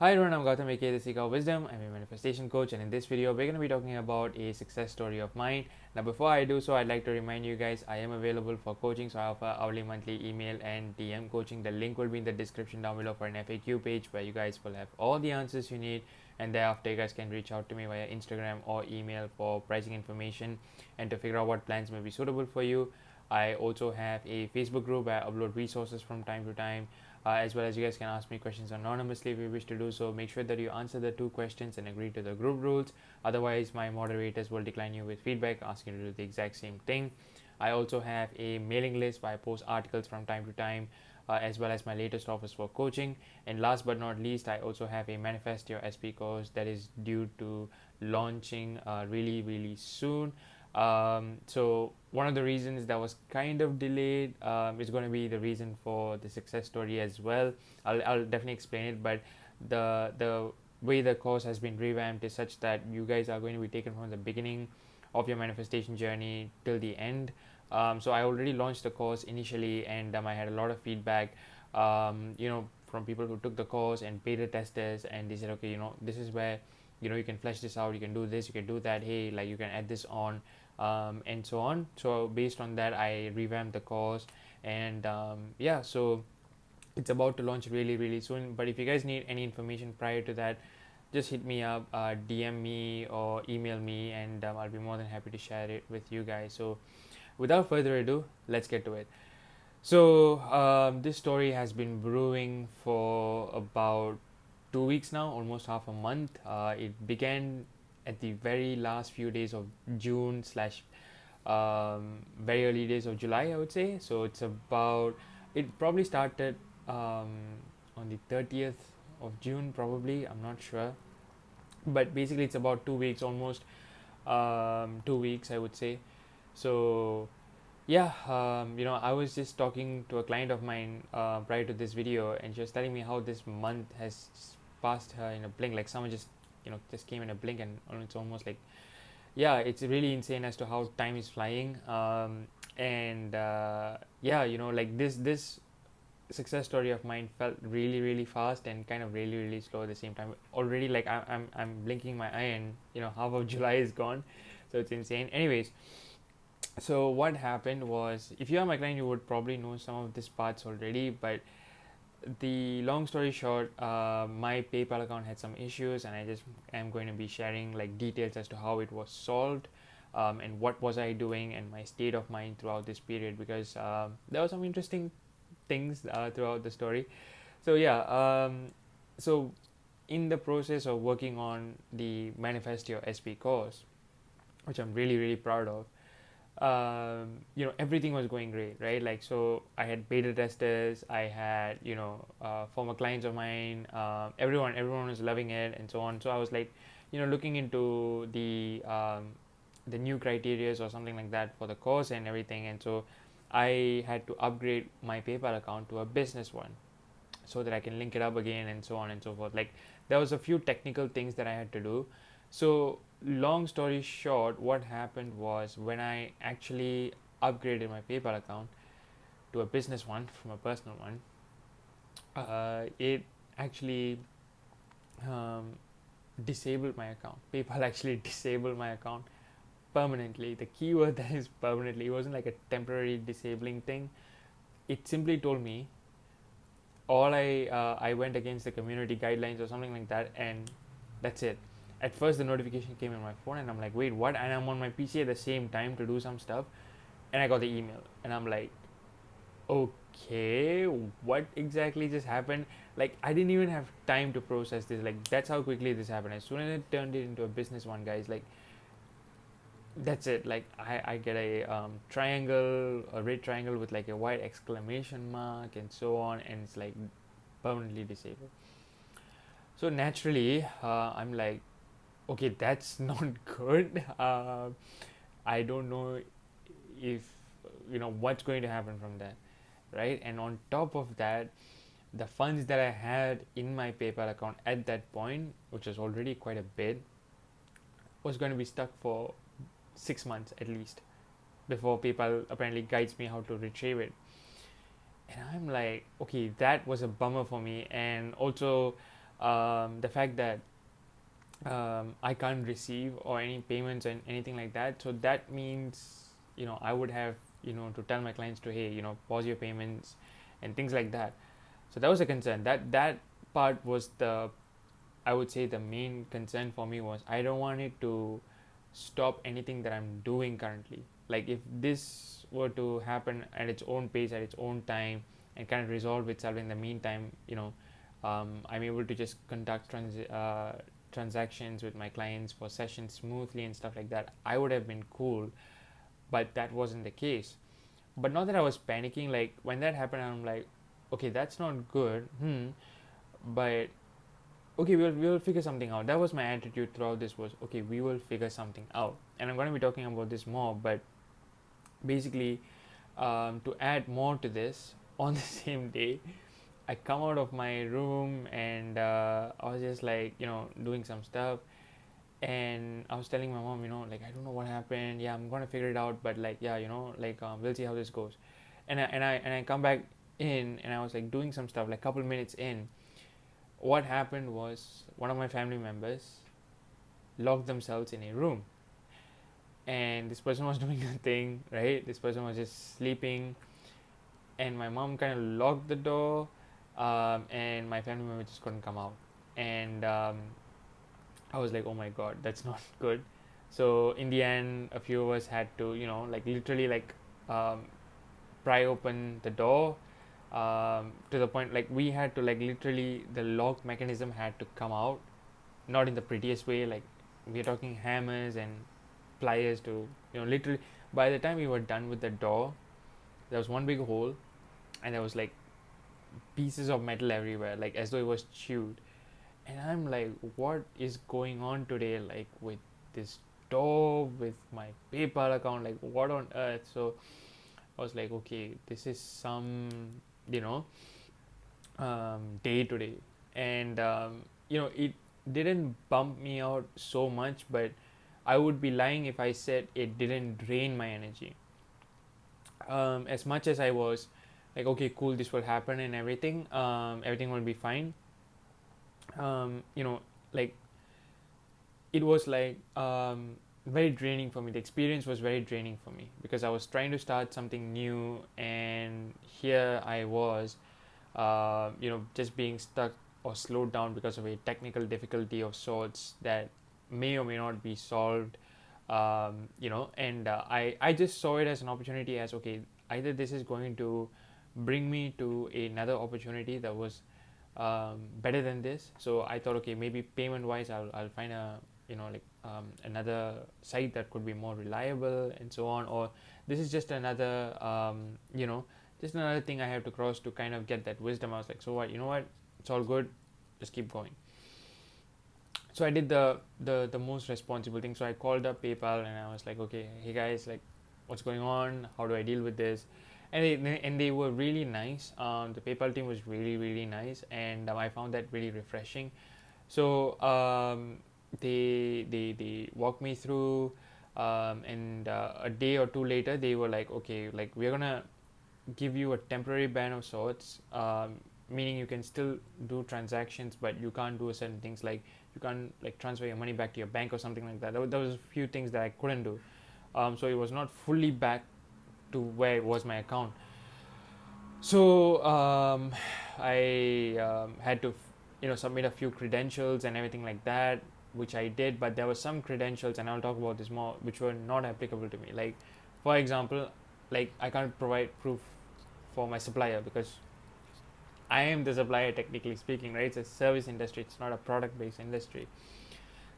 Hi everyone, I'm Gautam aka the Seeker of Wisdom. I'm a manifestation coach, and in this video, we're going to be talking about a success story of mine. Now, before I do so, I'd like to remind you guys I am available for coaching, so I offer hourly, monthly, email, and DM coaching. The link will be in the description down below for an FAQ page where you guys will have all the answers you need, and thereafter, you guys can reach out to me via Instagram or email for pricing information and to figure out what plans may be suitable for you. I also have a Facebook group where I upload resources from time to time, as well as you guys can ask me questions anonymously if you wish to do so. Make sure that you answer the two questions and agree to the group rules. Otherwise, my moderators will decline you with feedback asking you to do the exact same thing. I also have a mailing list where I post articles from time to time, as well as my latest offers for coaching. And last but not least, I also have a Manifest Your SP course that is due to launching really, really soon. So one of the reasons that was kind of delayed is going to be the reason for the success story as well. I'll definitely explain it, but the way the course has been revamped is such that you guys are going to be taken from the beginning of your manifestation journey till the end. So I already launched the course initially, and I had a lot of feedback, from people who took the course and beta testers, and they said, okay, this is where you can flesh this out, you can do this, you can do that, hey, like you can add this on, and so on. So based on that, I revamped the course, and yeah, so it's about to launch really, really soon. But if you guys need any information prior to that, just hit me up, DM me or email me, and I'll be more than happy to share it with you guys. So without further ado, let's get to it. So this story has been brewing for about 2 weeks now, almost half a month. It began at the very last few days of June slash very early days of July, I would say. So it probably started um, on the 30th of June, probably. I'm not sure. But basically, it's about 2 weeks, almost 2 weeks, I would say. So yeah, I was just talking to a client of mine prior to this video, and she was telling me how this month has passed her in a blink. Like someone just came in a blink, and it's almost like, yeah, it's really insane as to how time is flying. And yeah, like this success story of mine felt really, really fast and kind of really, really slow at the same time. Already, like I'm blinking my eye, and half of July is gone, so it's insane. Anyways, so what happened was, if you are my client, you would probably know some of these parts already, but the long story short, my PayPal account had some issues, and I just am going to be sharing like details as to how it was solved, and what was I doing and my state of mind throughout this period, because there were some interesting things throughout the story. So yeah, so in the process of working on the Manifest Your SP course, which I'm really, really proud of, everything was going great, right? Like, so I had beta testers, I had, former clients of mine, everyone was loving it, and so on. So I was like, looking into the new criterias or something like that for the course and everything. And so I had to upgrade my PayPal account to a business one so that I can link it up again, and so on and so forth. Like, there was a few technical things that I had to do. So long story short, what happened was, when I actually upgraded my PayPal account to a business one from a personal one, it actually um, disabled my account. PayPal actually disabled my account permanently. The keyword that is permanently. It wasn't like a temporary disabling thing. It simply told me, I went against the community guidelines or something like that, and that's it. At first, the notification came on my phone, and I'm like, wait, what? And I'm on my PC at the same time to do some stuff, and I got the email, and I'm like, okay, what exactly just happened? Like, I didn't even have time to process this. Like, that's how quickly this happened. As soon as I turned it into a business one, guys, like, that's it. Like, I get a triangle, a red triangle with like a white exclamation mark and so on, and it's like permanently disabled. So naturally, I'm like, okay, that's not good. I don't know if what's going to happen from that, right? And on top of that, the funds that I had in my PayPal account at that point, which was already quite a bit, was going to be stuck for 6 months at least before PayPal apparently guides me how to retrieve it. And I'm like, okay, that was a bummer for me. And also, the fact that I can't receive or any payments and anything like that. So that means, I would have, to tell my clients to, hey, pause your payments and things like that. So that was a concern. That part was I would say the main concern for me was I don't want it to stop anything that I'm doing currently. Like if this were to happen at its own pace, at its own time, and kind of resolve itself in the meantime, I'm able to just conduct transactions with my clients for sessions smoothly and stuff like that, I would have been cool. But that wasn't the case. But not that I was panicking. Like when that happened, I'm like, okay, that's not good. But okay, we'll figure something out. That was my attitude throughout this, was okay, we will figure something out. And I'm going to be talking about this more, but basically, to add more to this, on the same day I come out of my room, and I was just like, doing some stuff, and I was telling my mom, like, I don't know what happened. Yeah, I'm gonna figure it out, but like, yeah, like, we'll see how this goes. And I come back in, and I was like doing some stuff, like couple minutes in. What happened was one of my family members locked themselves in a room, and this person was doing nothing, right? This person was just sleeping, and my mom kind of locked the door, and my family member just couldn't come out. And I was like, oh my god, that's not good. So in the end, a few of us had to, like literally, like, um, pry open the door, to the point like we had to, like, literally the lock mechanism had to come out, not in the prettiest way. Like we're talking hammers and pliers to, literally. By the time we were done with the door, there was one big hole, and there was like pieces of metal everywhere, like as though it was chewed. And I'm like, what is going on today, like with this door, with my PayPal account, like what on earth? So I was like, okay, this is some, you know day today. And it didn't bump me out so much, but I would be lying if I said it didn't drain my energy. As much as I was like, okay, cool, this will happen and everything, everything will be fine. um, you know like, it was like, very draining for me. The experience was very draining for me, because I was trying to start something new, and here I was, just being stuck or slowed down because of a technical difficulty of sorts that may or may not be solved. And I just saw it as an opportunity, as okay, either this is going to bring me to another opportunity that was, better than this. So I thought, okay, maybe payment wise, I'll find a, another site that could be more reliable and so on. Or this is just another, just another thing I have to cross to kind of get that wisdom. I was like, so what, it's all good, just keep going. So I did the most responsible thing. So I called up PayPal, and I was like, okay, hey guys, like, what's going on, how do I deal with this? And they were really nice. The PayPal team was really, really nice, and I found that really refreshing. So they walked me through, and a day or two later, they were like, okay, like, we're gonna give you a temporary ban of sorts, meaning you can still do transactions, but you can't do certain things, like you can't, like, transfer your money back to your bank or something like that. There was a few things that I couldn't do. So it was not fully back to where it was my account. So I had to, submit a few credentials and everything like that, which I did. But there were some credentials, and I'll talk about this more, which were not applicable to me. Like, for example, like, I can't provide proof for my supplier, because I am the supplier, technically speaking, right? It's a service industry, it's not a product based industry.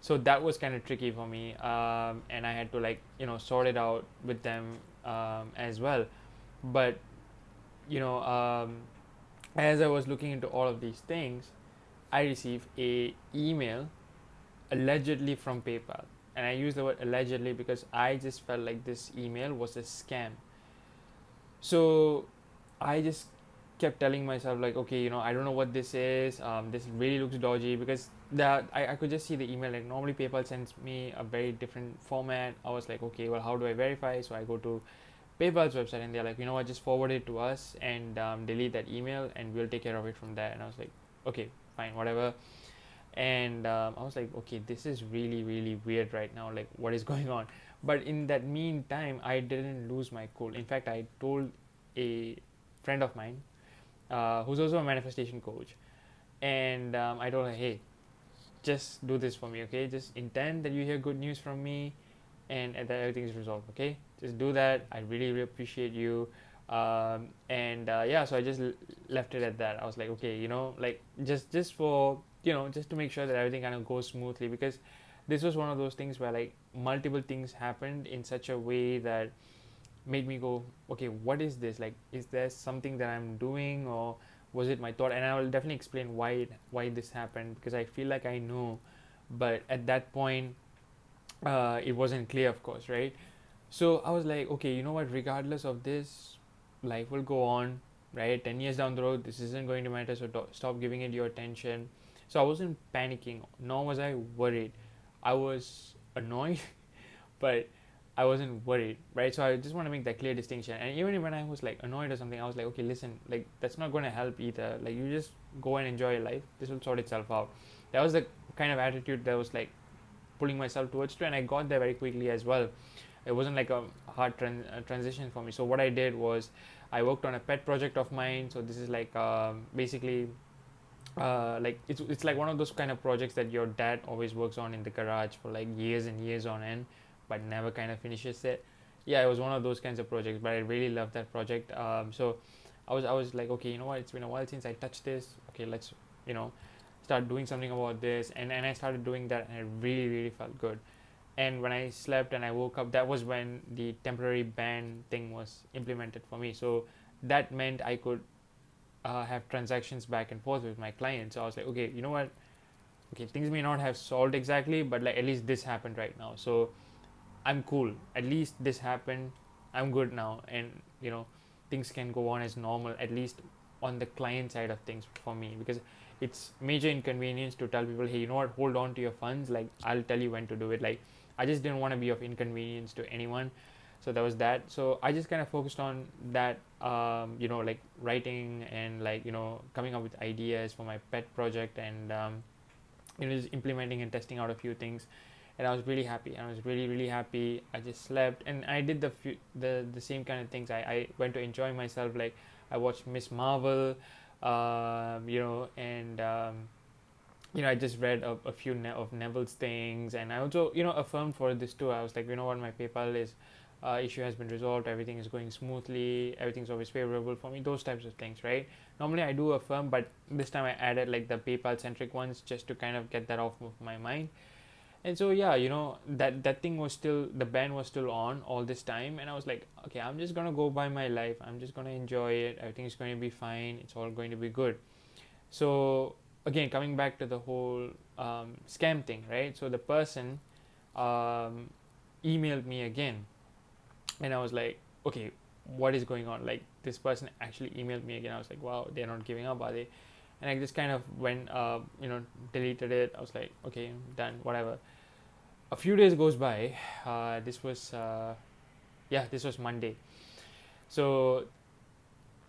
So that was kind of tricky for me, and I had to, like, sort it out with them, as well. But you know um, as I was looking into all of these things, I received a email allegedly from PayPal. And I use the word allegedly because I just felt like this email was a scam. So I just kept telling myself, like, okay, I don't know what this is. This really looks dodgy, because that I could just see the email. Like, normally PayPal sends me a very different format. I was like, okay, well, how do I verify? So I go to PayPal's website, and they're like, just forward it to us, and delete that email, and we'll take care of it from there. And I was like, okay, fine, whatever. And I was like, okay, this is really really weird right now, like what is going on. But in that meantime, I didn't lose my cool. In fact, I told a friend of mine, who's also a manifestation coach, and I told her, hey, just do this for me, okay? Just intend that you hear good news from me, and that everything is resolved, okay? Just do that. I really really appreciate you. And yeah, so I just left it at that. I was like, okay, like just for just to make sure that everything kind of goes smoothly, because this was one of those things where like multiple things happened in such a way that made me go, okay, what is this? Like, is there something that I'm doing, or was it my thought? And I will definitely explain why this happened, because I feel like I know, but at that point, it wasn't clear, of course, right? So I was like, okay, you know what? Regardless of this, life will go on, right? 10 years down the road, this isn't going to matter. So stop giving it your attention. So I wasn't panicking, nor was I worried. I was annoyed, but I wasn't worried, right? So I just want to make that clear distinction. And even when I was like annoyed or something, I was like, okay, listen, like that's not going to help either. Like you just go and enjoy your life. This will sort itself out. That was the kind of attitude that was like pulling myself towards to, and I got there very quickly as well. It wasn't like a hard transition for me. So what I did was I worked on a pet project of mine. So this is like basically like it's like one of those kind of projects that your dad always works on in the garage for like years and years on end, but never kind of finishes it. Yeah, it was one of those kinds of projects, but I really loved that project. So I was like, okay, you know what? It's been a while since I touched this. Okay, let's you know start doing something about this, and I started doing that, and it really really felt good. And when I slept and I woke up, that was when the temporary ban thing was implemented for me. So that meant I could have transactions back and forth with my clients. So I was like, okay, you know what? Okay, things may not have solved exactly, but like at least this happened right now. So I'm cool. At least this happened. I'm good now, and things can go on as normal. At least on the client side of things for me, because it's major inconvenience to tell people, hey, you know what? Hold on to your funds. Like I'll tell you when to do it. Like I just didn't want to be of inconvenience to anyone. So that was that. So I just kind of focused on that, like writing and like coming up with ideas for my pet project, and just implementing and testing out a few things. And I was really happy. I was really really happy. I just slept and I did the same kind of things. I went to enjoy myself. Like I watched Miss Marvel, and I just read a few of Neville's things, and I also affirmed for this too. I was like, you know what, my PayPal is issue has been resolved. Everything is going smoothly. Everything's always favorable for me. Those types of things, right? Normally I do affirm, but this time I added like the PayPal centric ones just to kind of get that off of my mind. And so yeah, that thing was still, the band was still on all this time, and I was like, okay, I'm just gonna go by my life. I'm just gonna enjoy it. Everything's going to be fine. It's all going to be good. So again, coming back to the whole scam thing, right? So the person um, emailed me again, and I was like, okay, what is going on? Like this person actually emailed me again. I was like, wow, they're not giving up, are they? And I just kind of went, deleted it. I was like, okay, done, whatever. A few days goes by. This was Monday. So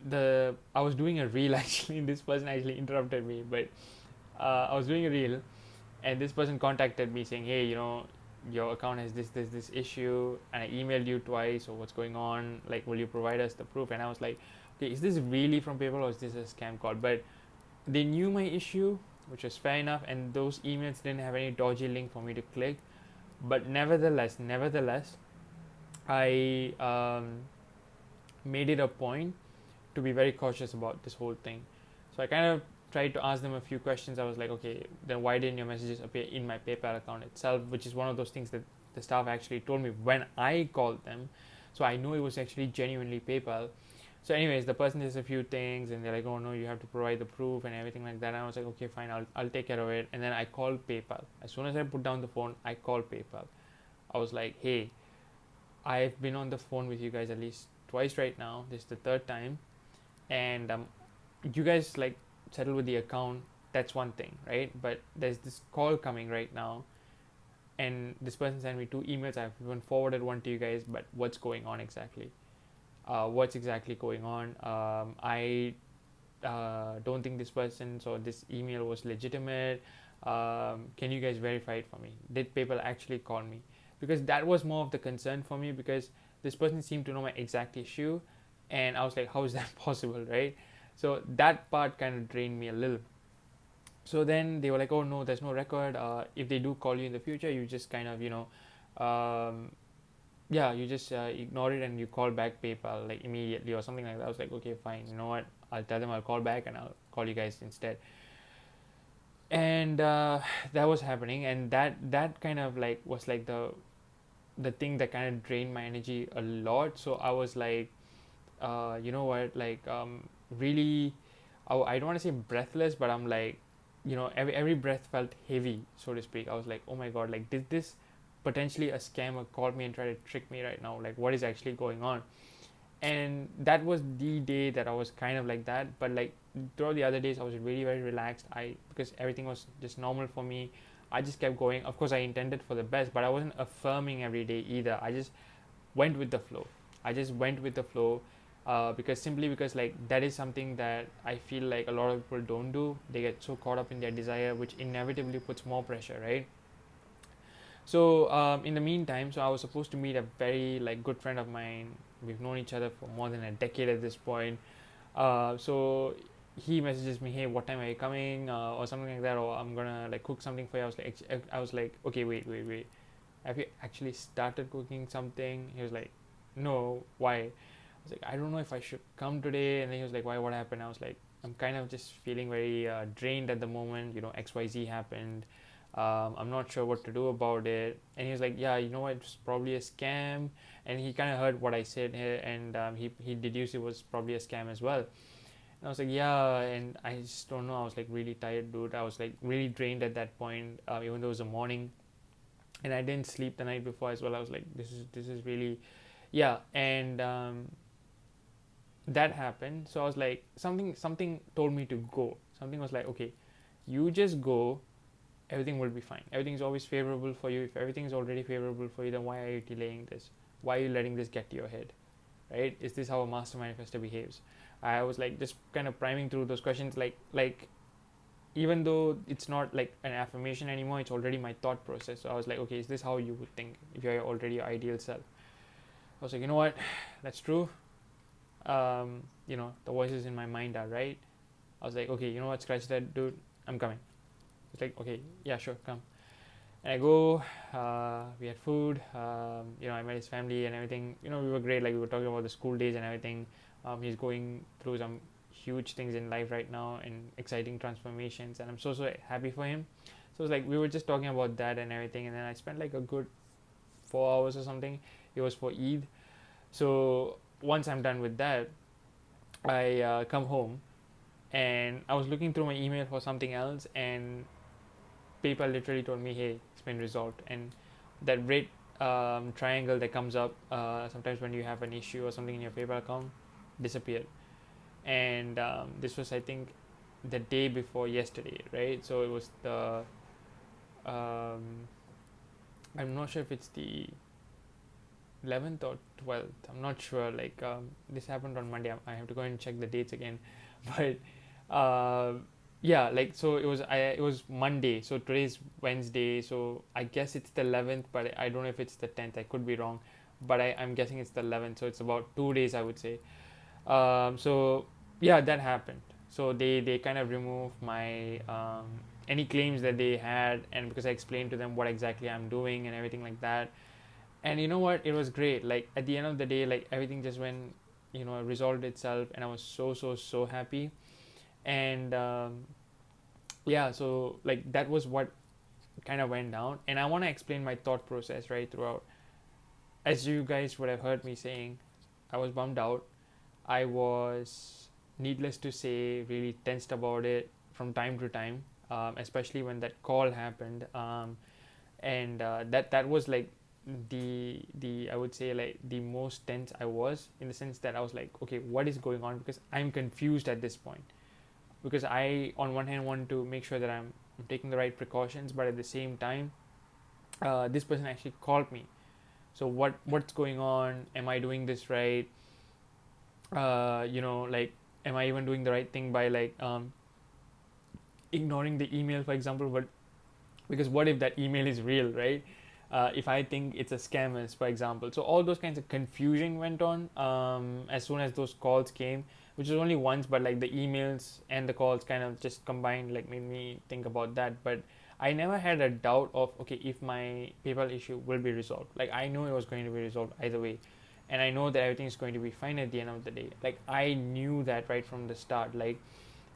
I was doing a reel actually. This person actually interrupted me, but I was doing a reel, and this person contacted me saying, hey, your account has this issue, and I emailed you twice. So what's going on? Like, will you provide us the proof? And I was like, okay, is this really from PayPal or is this a scam call? But they knew my issue, which was fair enough, and those emails didn't have any dodgy link for me to click. But nevertheless, I made it a point to be very cautious about this whole thing. So I kind of tried to ask them a few questions. I was like, okay, then why didn't your messages appear in my PayPal account itself? Which is one of those things that the staff actually told me when I called them. So I know it was actually genuinely PayPal. So, anyways, the person does a few things, and they're like, "Oh no, you have to provide the proof and everything like that." And I was like, "Okay, fine, I'll take care of it." And then I called PayPal. As soon as I put down the phone, I called PayPal. I was like, "Hey, I've been on the phone with you guys at least twice right now. This is the third time, and you guys like settle with the account. That's one thing, right? But there's this call coming right now, and this person sent me two emails. I've even forwarded one to you guys. But what's going on exactly? What's exactly going on? I don't think this person, so this email was legitimate. Can you guys verify it for me? Did PayPal actually call me? Because that was more of the concern for me, because this person seemed to know my exact issue, and I was like, how is that possible, right? So that part kind of drained me a little. So then they were like, oh no, there's no record. If they do call you in the future, you just kind of, um, yeah, you just ignore it and you call back PayPal like immediately or something like that. I was like, okay, fine. You know what? I'll tell them I'll call back and I'll call you guys instead. And that was happening, and that kind of like was like the thing that kind of drained my energy a lot. So I was like, you know what, like really, I don't want to say breathless, but I'm like, every breath felt heavy, so to speak. I was like, oh my god, like did this potentially a scammer call me and try to trick me right now? Like what is actually going on? And that was the day that I was kind of like that. But like throughout the other days, I was really very relaxed. Because everything was just normal for me. I just kept going. Of course, I intended for the best, but I wasn't affirming every day either. I just went with the flow. I just went with the flow, because like that is something that I feel like a lot of people don't do. They get so caught up in their desire, which inevitably puts more pressure, right? So in the meantime, so I was supposed to meet a very like good friend of mine. We've known each other for more than a decade at this point. So he messages me, "Hey, what time are you coming?" Or something like that, or I'm gonna like cook something for you. I was like, okay, wait. Have you actually started cooking something? He was like, no, why? I was like, I don't know if I should come today. And then he was like, why? What happened? I was like, I'm kind of just feeling very drained at the moment. XYZ happened. I'm not sure what to do about it. And he was like, yeah, you know what? It's probably a scam. And he kind of heard what I said here, and he deduced it was probably a scam as well. And I was like, yeah, and I just don't know. I was like really tired, dude. I was like really drained at that point, even though it was a morning, and I didn't sleep the night before as well. I was like, this is really, yeah. And that happened. So I was like, something told me to go. Something was like, okay, you just go. Everything will be fine. Everything is always favorable for you. If everything is already favorable for you, then why are you delaying this? Why are you letting this get to your head? Right? Is this how a master manifestor behaves? I was like just kind of priming through those questions, like even though it's not like an affirmation anymore, it's already my thought process. So I was like, okay, is this how you would think if you're already your ideal self? I was like, you know what, that's true. The voices in my mind are right. I was like, okay, you know what, scratch that, dude, I'm coming. It's like, okay, yeah, sure, come. And I go. We had food. I met his family and everything. We were great. Like we were talking about the school days and everything. He's going through some huge things in life right now and exciting transformations, and I'm so happy for him. So it's like we were just talking about that and everything, and then I spent like a good 4 hours or something. It was for Eid. So once I'm done with that, I come home, and I was looking through my email for something else, and PayPal literally told me, "Hey, it's been resolved." And that red triangle that comes up sometimes when you have an issue or something in your PayPal account disappeared. And this was, I think, the day before yesterday, right? So it was the um, I'm not sure if it's the 11th or 12th. I'm not sure. Like this happened on Monday. I have to go and check the dates again, but uh, yeah, like so it was Monday. So today's Wednesday. So I guess it's the 11th, but I don't know if it's the 10th. I could be wrong, but I'm guessing it's the 11th. So it's about 2 days, I would say. So yeah, that happened. So they kind of removed my any claims that they had, and because I explained to them what exactly I'm doing and everything like that. And you know what, it was great. Like at the end of the day, like everything just went, resolved itself, and I was so happy. And yeah, so like that was what kind of went down, and I want to explain my thought process right throughout. As you guys would have heard me saying, I was bummed out. I was, needless to say, really tensed about it from time to time, especially when that call happened. And that was like the I would say like the most tense I was, in the sense that I was like, okay, what is going on? Because I'm confused at this point. Because I, on one hand, want to make sure that I'm taking the right precautions, but at the same time, this person actually called me. So what's going on? Am I doing this right? Like am I even doing the right thing by like ignoring the email, for example? But because what if that email is real, right? If I think it's a scam, as for example. So all those kinds of confusion went on as soon as those calls came, which was only once, but like the emails and the calls kind of just combined, like made me think about that. But I never had a doubt of, okay, if my PayPal issue will be resolved. Like I know it was going to be resolved either way, and I know that everything is going to be fine at the end of the day. Like I knew that right from the start. Like,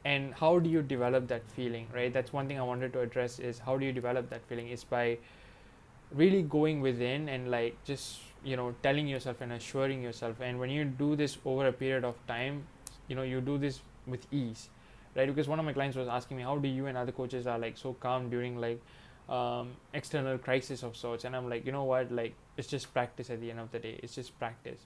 and how do you develop that feeling, right? That's one thing I wanted to address, is how do you develop that feeling is by really going within and like just telling yourself and assuring yourself. And when you do this over a period of time, you do this with ease, right? Because one of my clients was asking me, how do you and other coaches are like so calm during like external crisis of sorts? And I'm like, you know what, like it's just practice. At the end of the day, it's just practice,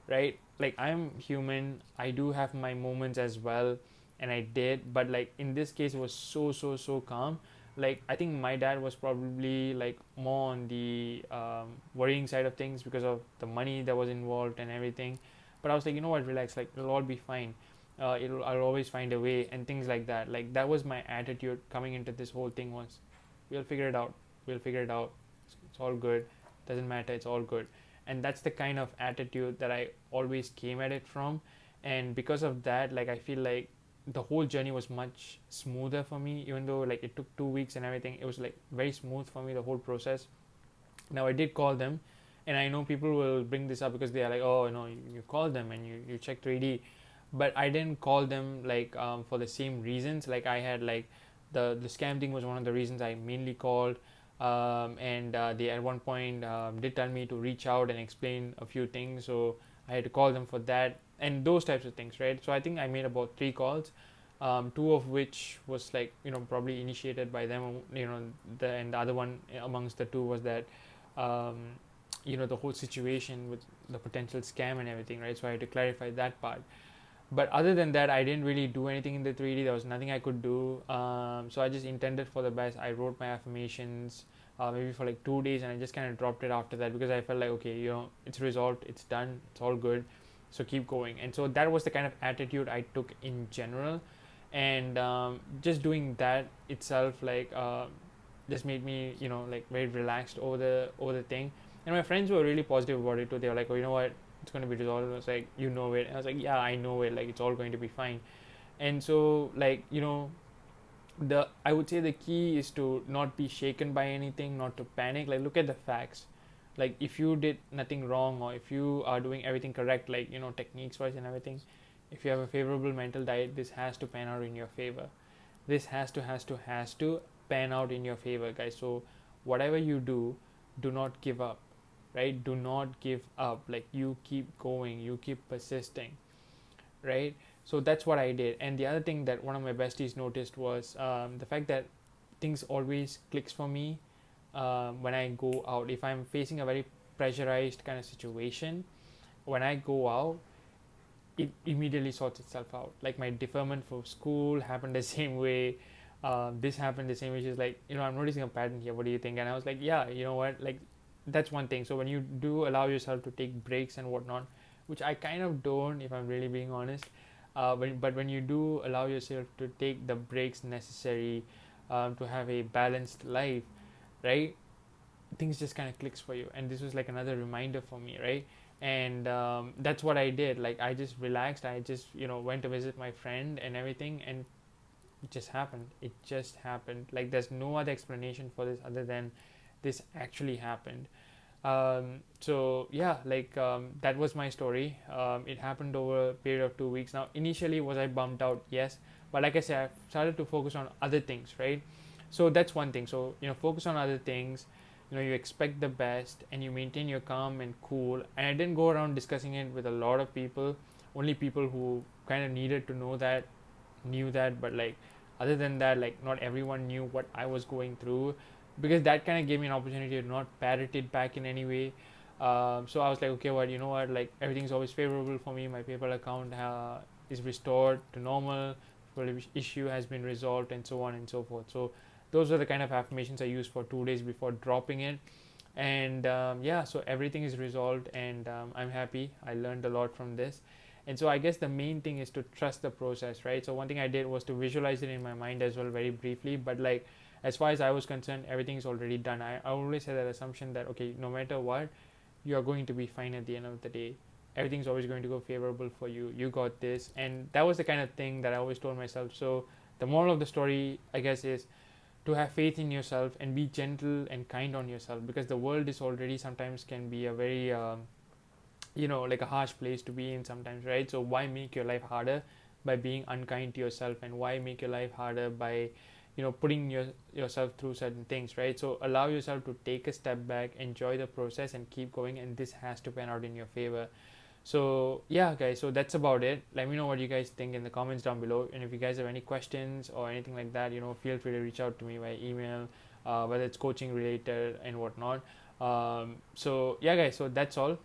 right? Like I'm human, I do have my moments as well, and I did, but like in this case it was so calm. Like I think my dad was probably like more on the worrying side of things because of the money that was involved and everything. But I was like, you know what, relax, like it'll all be fine. I'll always find a way and things like that. Like that was my attitude coming into this whole thing, was we'll figure it out, we'll figure it out, it's all good, doesn't matter, it's all good. And that's the kind of attitude that I always came at it from. And because of that, like I feel like the whole journey was much smoother for me. Even though like it took 2 weeks and everything, it was like very smooth for me, the whole process. Now I did call them, and I know people will bring this up because they are like, oh, you called them and you checked 3D. But I didn't call them like for the same reasons. Like I had like the scam thing was one of the reasons I mainly called. And they at one point did tell me to reach out and explain a few things, so I had to call them for that and those types of things, right? So I think I made about 3 calls, two of which was like probably initiated by them, and the other one amongst the two was that um, the whole situation with the potential scam and everything, right? So I had to clarify that part. But other than that, I didn't really do anything in the 3D. There was nothing I could do. So I just intended for the best. I wrote my affirmations maybe for like 2 days, and I just kind of dropped it after that because I felt like, okay, it's resolved, it's done, it's all good, so keep going. And so that was the kind of attitude I took in general. And just doing that itself, like just made me like very relaxed over the thing. And my friends were really positive about it too. They were like, oh, you know what, it's going to be resolved. I was like, you know it. And I was like, yeah, I know it, like it's all going to be fine. And so like the I would say the key is to not be shaken by anything, not to panic. Like look at the facts. Like if you did nothing wrong, or if you are doing everything correct, like techniques wise and everything, if you have a favorable mental diet, this has to pan out in your favor. This has to pan out in your favor, guys. So whatever you do, do not give up, right? Do not give up. Like you keep going, you keep persisting, right? So that's what I did. And the other thing that one of my besties noticed was the fact that things always clicks for me when I go out. If I'm facing a very pressurized kind of situation, when I go out, it immediately sorts itself out. Like my deferment for school happened the same way. This happened the same way. She's like, I'm noticing a pattern here. What do you think? And I was like, yeah, you know what? Like, that's one thing. So when you do allow yourself to take breaks and whatnot, which I kind of don't, if I'm really being honest. But when you do allow yourself to take the breaks necessary to have a balanced life, right? Things just kind of clicks for you. And this was like another reminder for me, right? And that's what I did. Like I just relaxed. I just went to visit my friend and everything, and it just happened. It just happened. Like there's no other explanation for this other than this actually happened. So yeah, like that was my story. It happened over a period of 2 weeks. Now initially was I bummed out? Yes, but like I said, I started to focus on other things, right? So that's one thing. So focus on other things. You expect the best and you maintain your calm and cool. And I didn't go around discussing it with a lot of people. Only people who kind of needed to know that knew that. But like other than that, like not everyone knew what I was going through, because that kind of gave me an opportunity to not parrot it back in any way. So I was like, okay, what, like everything's always favorable for me. My PayPal account is restored to normal, issue has been resolved, and so on and so forth. So those are the kind of affirmations I used for 2 days before dropping it. And yeah, so everything is resolved, and I'm happy. I learned a lot from this. And so I guess the main thing is to trust the process, right? So one thing I did was to visualize it in my mind as well, very briefly. But like, as far as I was concerned, everything's already done. I always had that assumption that, okay, no matter what, you're going to be fine at the end of the day. Everything's always going to go favorable for you. You got this. And that was the kind of thing that I always told myself. So the moral of the story, I guess, is to have faith in yourself and be gentle and kind on yourself, because the world is already sometimes can be a very like a harsh place to be in sometimes, right? So why make your life harder by being unkind to yourself, and why make your life harder by putting yourself through certain things, right? So allow yourself to take a step back, enjoy the process, and keep going, and this has to pan out in your favor. So yeah, guys, so that's about it. Let me know what you guys think in the comments down below, and if you guys have any questions or anything like that, feel free to reach out to me by email, whether it's coaching related and whatnot. So yeah, guys, so that's all.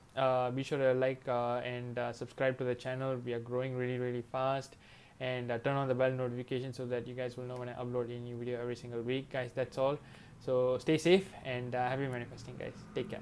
Be sure to like and subscribe to the channel. We are growing really really fast, and turn on the bell notification so that you guys will know when I upload a new video every single week, guys. That's all. So stay safe and happy manifesting, guys. Take care.